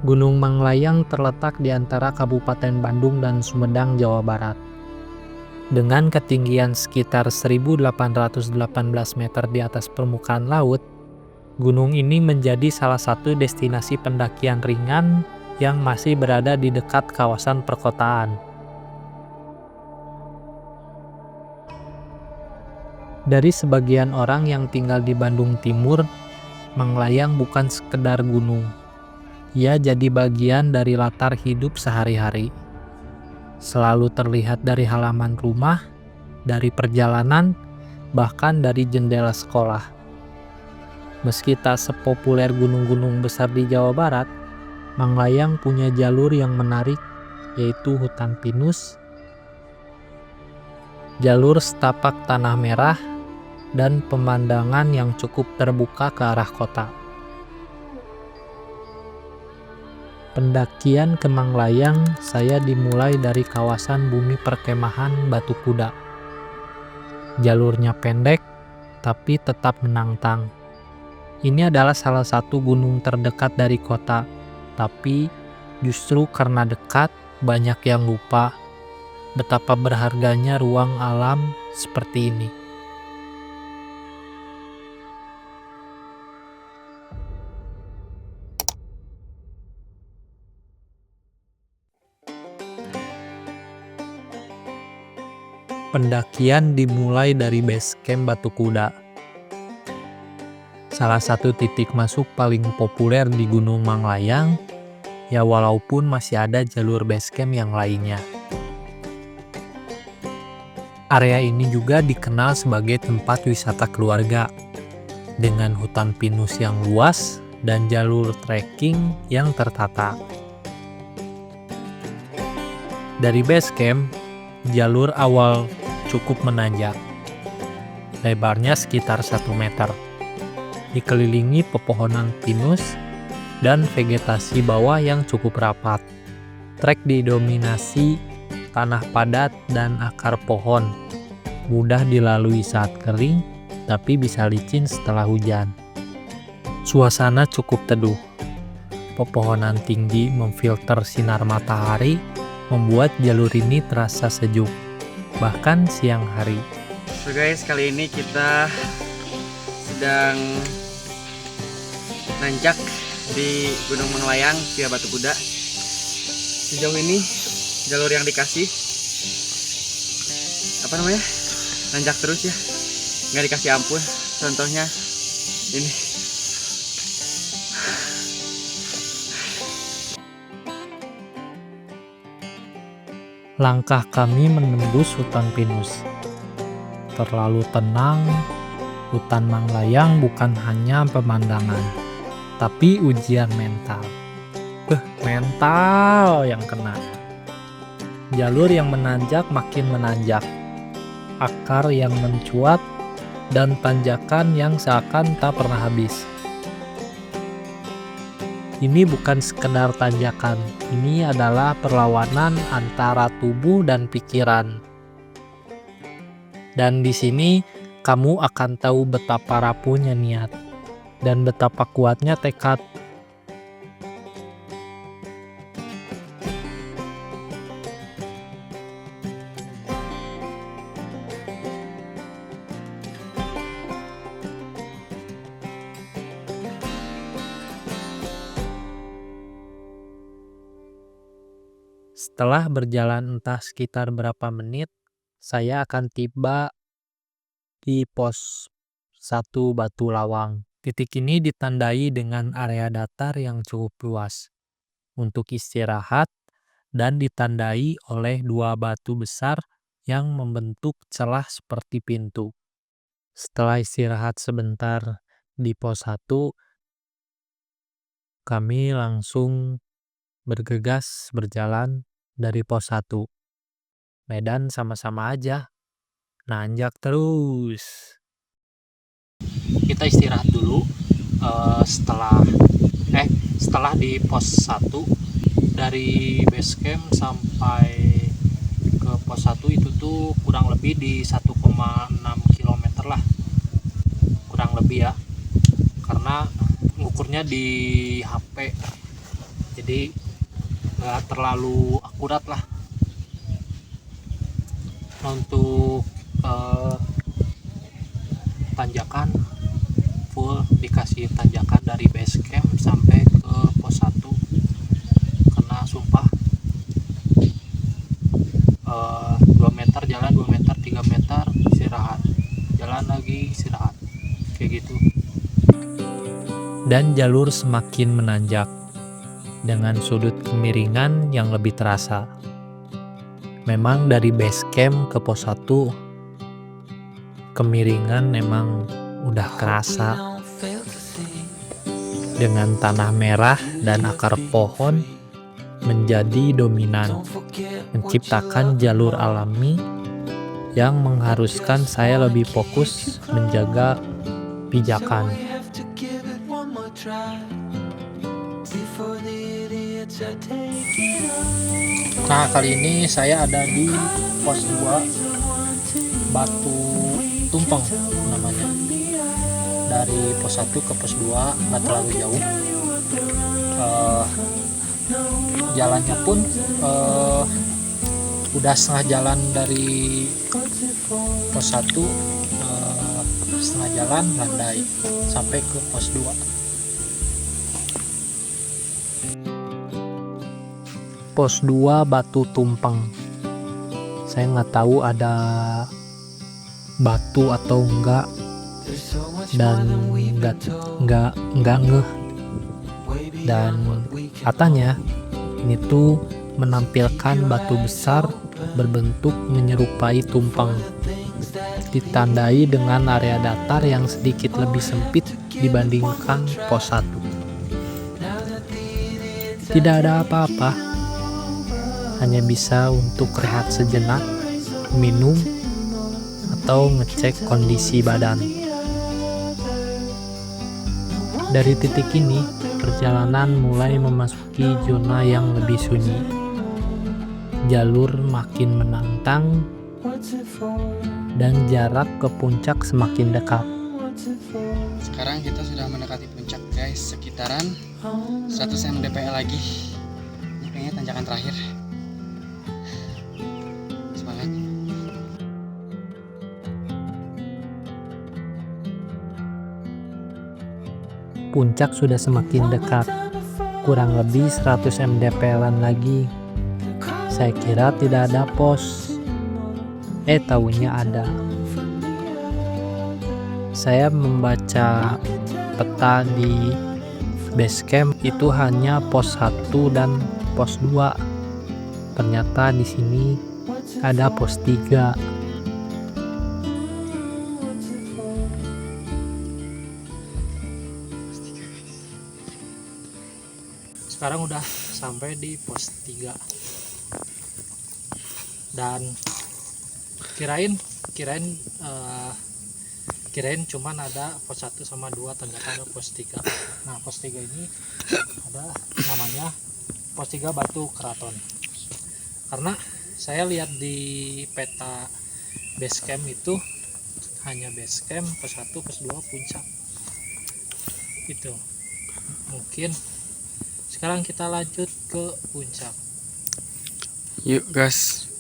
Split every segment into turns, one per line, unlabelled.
Gunung Manglayang terletak di antara Kabupaten Bandung dan Sumedang, Jawa Barat. Dengan ketinggian sekitar 1.818 meter di atas permukaan laut, gunung ini menjadi salah satu destinasi pendakian ringan yang masih berada di dekat kawasan perkotaan. Dari sebagian orang yang tinggal di Bandung Timur, Manglayang bukan sekedar gunung. Ia jadi bagian dari latar hidup sehari-hari. Selalu terlihat dari halaman rumah, dari perjalanan, bahkan dari jendela sekolah. Meski tak sepopuler gunung-gunung besar di Jawa Barat, Manglayang punya jalur yang menarik, yaitu hutan pinus, jalur setapak tanah merah, dan pemandangan yang cukup terbuka ke arah kota. Pendakian ke Manglayang saya dimulai dari kawasan bumi perkemahan Batu Kuda. Jalurnya pendek, tapi tetap menantang. Ini adalah salah satu gunung terdekat dari kota, tapi justru karena dekat, banyak yang lupa betapa berharganya ruang alam seperti ini. Pendakian dimulai dari base camp Batu Kuda. Salah satu titik masuk paling populer di Gunung Manglayang, ya walaupun masih ada jalur base camp yang lainnya. Area ini juga dikenal sebagai tempat wisata keluarga, dengan hutan pinus yang luas dan jalur trekking yang tertata. Dari base camp, jalur awal cukup menanjak. Lebarnya sekitar 1 meter. Dikelilingi pepohonan pinus dan vegetasi bawah yang cukup rapat. Trek didominasi tanah padat dan akar pohon. Mudah dilalui saat kering, tapi bisa licin setelah hujan. Suasana cukup teduh. Pepohonan tinggi memfilter sinar matahari, membuat jalur ini terasa sejuk, bahkan siang hari.
So guys, kali ini kita sedang nanjak di Gunung Manglayang via Batu Kuda. Sejauh ini jalur yang dikasih nanjak terus ya, nggak dikasih ampun. Contohnya ini.
Langkah kami menembus hutan pinus. Terlalu tenang, hutan Manglayang bukan hanya pemandangan, tapi ujian mental. Mental yang kena. Jalur yang menanjak makin menanjak, akar yang mencuat, dan tanjakan yang seakan tak pernah habis. Ini bukan sekedar tanjakan, ini adalah perlawanan antara tubuh dan pikiran. Dan di sini kamu akan tahu betapa rapuhnya niat dan betapa kuatnya tekad. Setelah berjalan entah sekitar berapa menit, saya akan tiba di pos 1 Batu Lawang. Titik ini ditandai dengan area datar yang cukup luas untuk istirahat dan ditandai oleh 2 batu besar yang membentuk celah seperti pintu. Setelah istirahat sebentar di pos 1, kami langsung bergegas berjalan dari pos 1. Medan sama-sama aja, nanjak terus. Kita istirahat dulu setelah di pos 1. Dari base camp sampai ke pos 1 itu tuh kurang lebih di 1,6 km lah, kurang lebih ya, karena ngukurnya di HP, jadi nggak terlalu akurat lah. Nah, untuk tanjakan full dikasih tanjakan dari base camp sampai ke pos 1, karena sumpah 2 meter jalan, 2 meter, 3 meter istirahat, jalan lagi istirahat, kayak gitu. Dan jalur semakin menanjak dengan sudut kemiringan yang lebih terasa. Memang dari base camp ke pos 1 kemiringan memang udah kerasa, dengan tanah merah dan akar pohon menjadi dominan, menciptakan jalur alami yang mengharuskan saya lebih fokus menjaga pijakan. Nah, kali ini saya ada di pos 2 Batu Tumpeng namanya. Dari pos 1 ke pos 2 nggak terlalu jauh. Jalannya pun udah setengah jalan dari pos 1, setengah jalan landai sampai ke pos 2. Pos 2 Batu Tumpeng. Saya nggak tahu ada batu atau enggak, dan enggak ngeh. Dan katanya ini tuh menampilkan batu besar berbentuk menyerupai tumpeng, ditandai dengan area datar yang sedikit lebih sempit dibandingkan pos 1. Tidak ada apa-apa, hanya bisa untuk rehat sejenak, minum, atau ngecek kondisi badan. Dari titik ini, perjalanan mulai memasuki zona yang lebih sunyi. Jalur makin menantang dan jarak ke puncak semakin dekat.
Sekarang kita sudah mendekati puncak guys, sekitaran 100 mdpl lagi. Ini kayaknya tanjakan terakhir. Semangat.
Puncak sudah semakin dekat, kurang lebih 100 mdpl lagi. Saya kira tidak ada pos, taunya ada. Saya membaca peta di base camp, itu hanya pos 1 dan pos 2. Ternyata di sini ada pos 3. Sekarang udah sampai di pos 3. Dan kirain cuman ada pos 1 sama 2, ternyata ada pos 3. Nah, pos 3 ini ada namanya pos 3 Batu Keraton. Karena saya lihat di peta base camp itu hanya base camp, pos 1, pos 2, puncak. Itu. Mungkin sekarang kita lanjut ke puncak.
Yuk guys.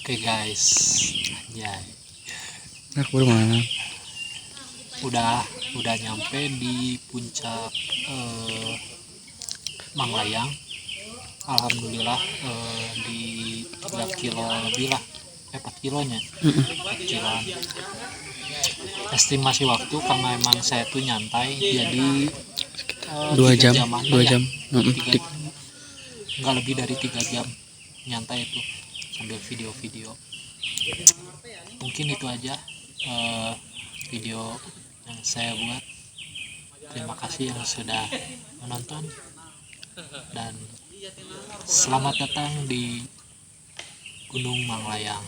Oke guys, ya
Nah, mana?
udah nyampe di puncak Manglayang. Alhamdulillah di 3 kilo lebih lah, 4 kilonya, 4 kiloan. Estimasi waktu karena emang saya tuh nyantai, jadi
2 jam,
jaman
2 jam.
nggak lebih dari 3 jam nyantai itu. sambil video-video. Mungkin itu aja video yang saya buat. Terima kasih yang sudah menonton dan selamat datang di Gunung Manglayang.